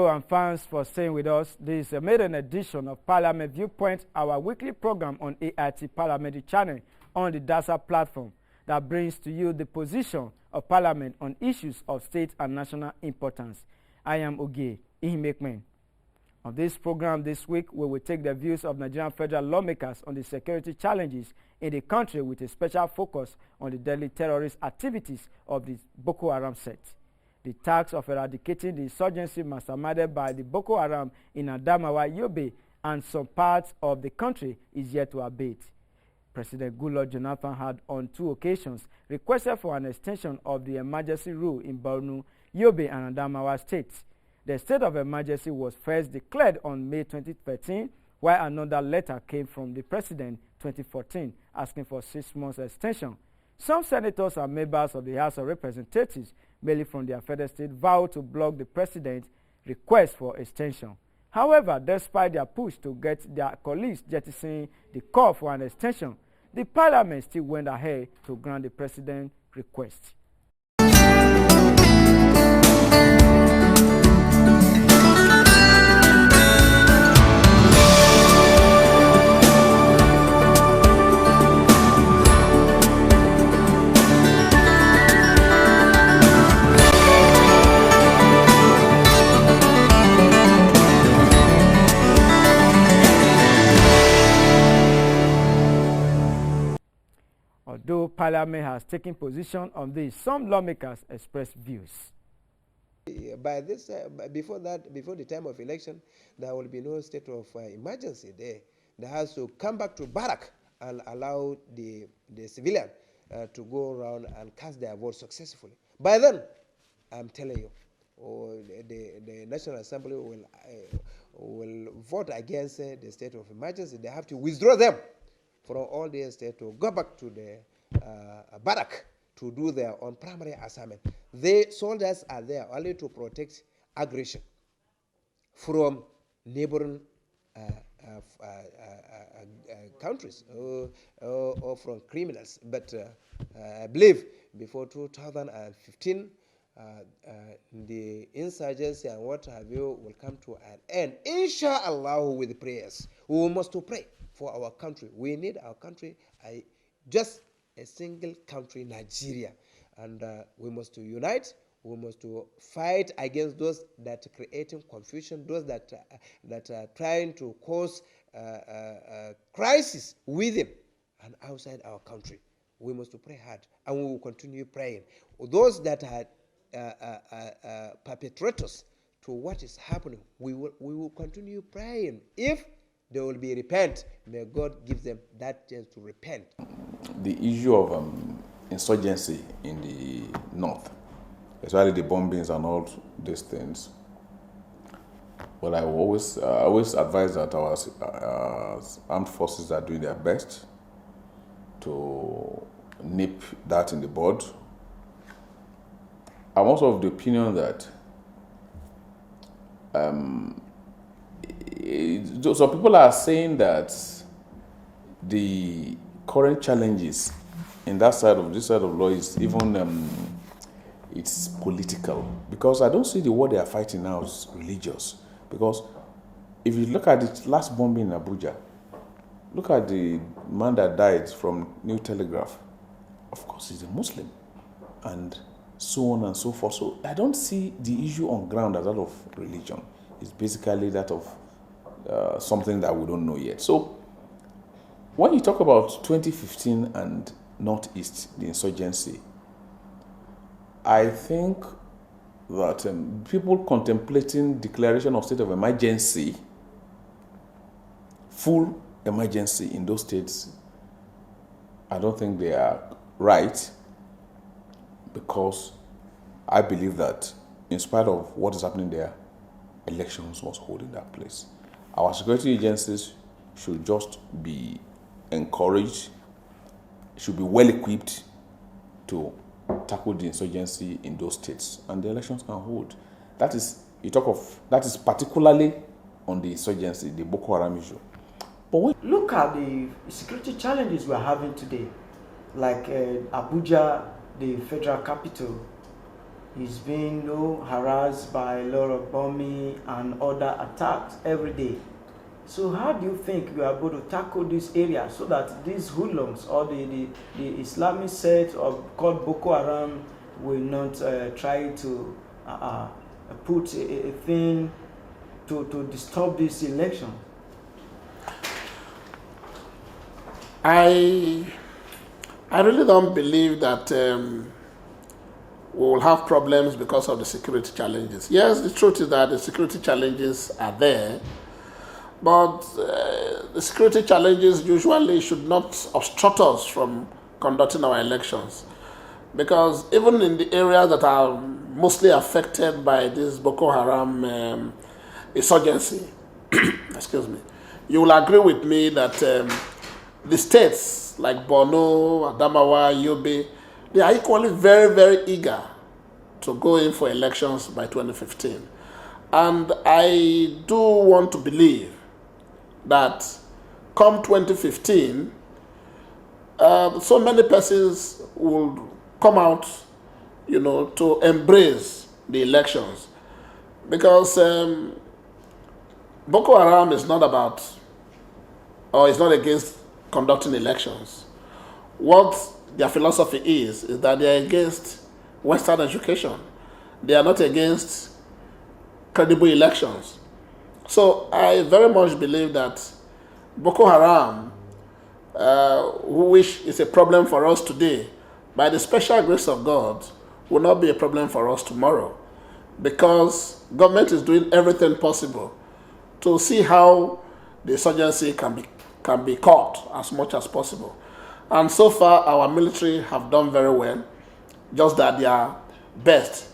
and thanks for staying with us. This is a maiden edition of Parliament Viewpoint, our weekly program on AIT Parliamentary Channel on the DASA platform that brings to you the position of Parliament on issues of state and national importance. I am Ogie Ihimekmen. On this program this week, we will take the views of Nigerian federal lawmakers on the security challenges in the country with a special focus on the deadly terrorist activities of the Boko Haram sect. The task of eradicating the insurgency masterminded by the Boko Haram in Adamawa, Yobe, and some parts of the country is yet to abate. President Goodluck Jonathan had on 2 occasions requested for an extension of the emergency rule in Borno, Yobe, and Adamawa states. The state of emergency was first declared on May 2013, while another letter came from the president 2014 asking for 6 months extension. Some senators and members of the House of Representatives, mainly from their federal state, vowed to block the president's request for extension. However, despite their push to get their colleagues jettisoning the call for an extension, the parliament still went ahead to grant the president's request. Although Parliament has taken position on this, some lawmakers expressed views. By this, before the time of election, there will be no state of emergency there. They has to come back to barrack and allow the civilian to go around and cast their vote successfully. By then, I'm telling you, the National Assembly will vote against the state of emergency. They have to withdraw them from all the states to go back to the barrack to do their own primary assignment. The soldiers are there only to protect aggression from neighboring countries or from criminals. But I believe before 2015, the insurgency and what have you will come to an end. Inshallah, with prayers. We must to pray for our country. We need our country, just a single country, Nigeria. And we must to unite. We must to fight against those that are creating confusion, those that are trying to cause crisis within and outside our country. We must to pray hard, and we will continue praying. Those that are perpetrators to what is happening, we will continue praying. If they will be repent, may God give them that chance to repent. The issue of insurgency in the north, especially the bombings and all these things, well, I always advise that our armed forces are doing their best to nip that in the bud. I'm also of the opinion that some people are saying that the current challenges in this side of law is even it's political, because I don't see the war they are fighting now as religious. Because if you look at the last bombing in Abuja, look at the man that died from New Telegraph. Of course, he's a Muslim, and so on and so forth. So I don't see the issue on ground as that of religion. It's basically that of something that we don't know yet. So when you talk about 2015 and Northeast, the insurgency, I think that people contemplating declaration of state of emergency, full emergency in those states, I don't think they are right, because I believe that in spite of what is happening there, elections must hold in that place. Our security agencies should just be encouraged, should be well equipped to tackle the insurgency in those states, and the elections can hold. That is particularly on the insurgency, the Boko Haram issue. But look at the security challenges we are having today, like Abuja, the federal capital. is being harassed by a lot of bombing and other attacks every day. So how do you think we are going to tackle this area so that these hoodlums or the Islamic sect called Boko Haram will not try to put a thing to disturb this election? I really don't believe that we will have problems because of the security challenges. Yes, the truth is that the security challenges are there, but the security challenges usually should not obstruct us from conducting our elections. Because even in the areas that are mostly affected by this Boko Haram insurgency, excuse me, you will agree with me that the states like Borno, Adamawa, Yobe, they are equally very, very eager to go in for elections by 2015. And I do want to believe that come 2015, so many persons will come out, to embrace the elections. Because Boko Haram is not about, or is not against conducting elections. What their philosophy is that they are against Western education. They are not against credible elections. So I very much believe that Boko Haram, which is a problem for us today, by the special grace of God, will not be a problem for us tomorrow, because government is doing everything possible to see how the insurgency can be caught as much as possible. And so far, our military have done very well, just that their best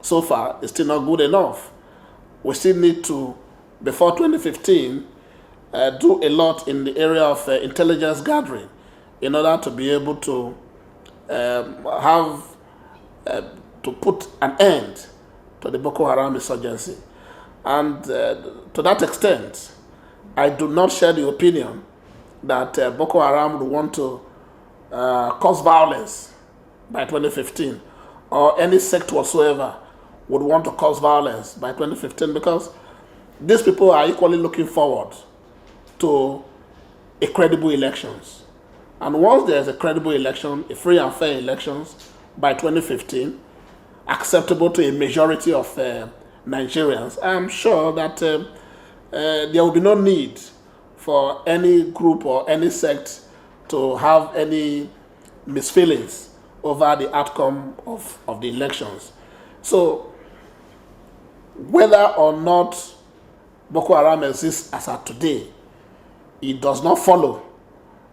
so far is still not good enough. We still need to, before 2015, do a lot in the area of intelligence gathering in order to be able to to put an end to the Boko Haram insurgency. And to that extent, I do not share the opinion that Boko Haram would want to cause violence by 2015, or any sect whatsoever would want to cause violence by 2015, because these people are equally looking forward to a credible elections. And once there's a credible election, a free and fair elections by 2015, acceptable to a majority of Nigerians, I'm sure that there will be no need for any group or any sect to have any misfeelings over the outcome of the elections. So whether or not Boko Haram exists as of today, it does not follow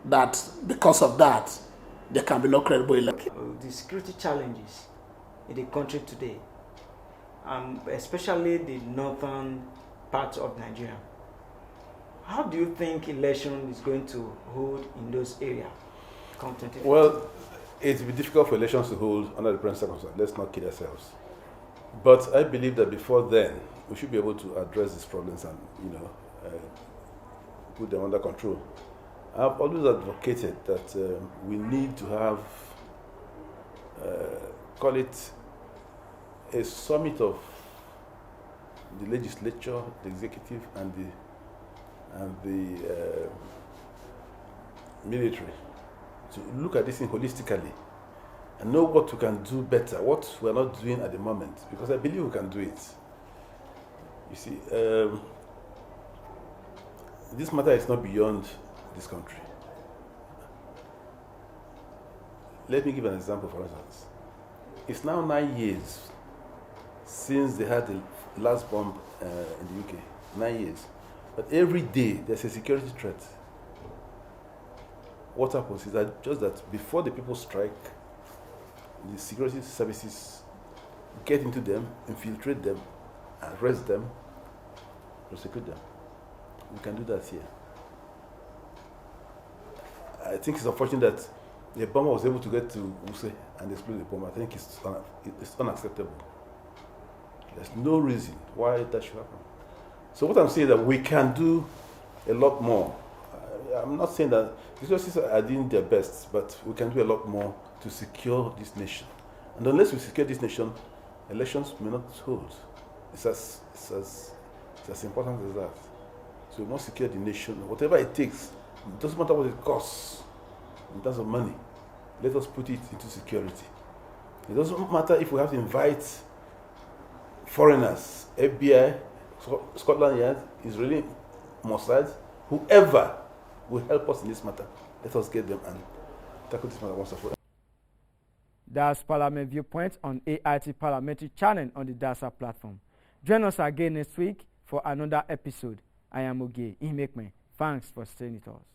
that because of that there can be no credible election. The security challenges in the country today, especially the northern part of Nigeria, how do you think election is going to hold in those areas? Well, it will be difficult for elections to hold under the present circumstances. Let's not kid ourselves. But I believe that before then, we should be able to address these problems and, put them under control. I've always advocated that we need to have, call it a summit of the legislature, the executive, and the military, to look at this thing holistically and know what we can do better, what we're not doing at the moment, because I believe we can do it. You see, this matter is not beyond this country. Let me give an example, for instance. It's now 9 years since they had the last bomb in the UK. 9 years. But every day there's a security threat. What happens is that just that before the people strike, the security services get into them, infiltrate them, arrest them, prosecute them. We can do that here. I think it's unfortunate that the bomber was able to get to Wuse and explode the bomb. I think it's unacceptable. There's no reason why that should happen. So what I'm saying is that we can do a lot more. I'm not saying that the resources are doing their best, but we can do a lot more to secure this nation. And unless we secure this nation, elections may not hold. It's as important as that. So we must secure the nation, whatever it takes. It doesn't matter what it costs in terms of money. Let us put it into security. It doesn't matter if we have to invite foreigners, FBI, Scotland Yard, Israeli, Mossad, whoever will help us in this matter. Let us get them and tackle this matter once and for all. That's Parliament Viewpoint on AIT Parliamentary Channel on the DASA platform. Join us again next week for another episode. I am Oge Imekme. Thanks for staying with us.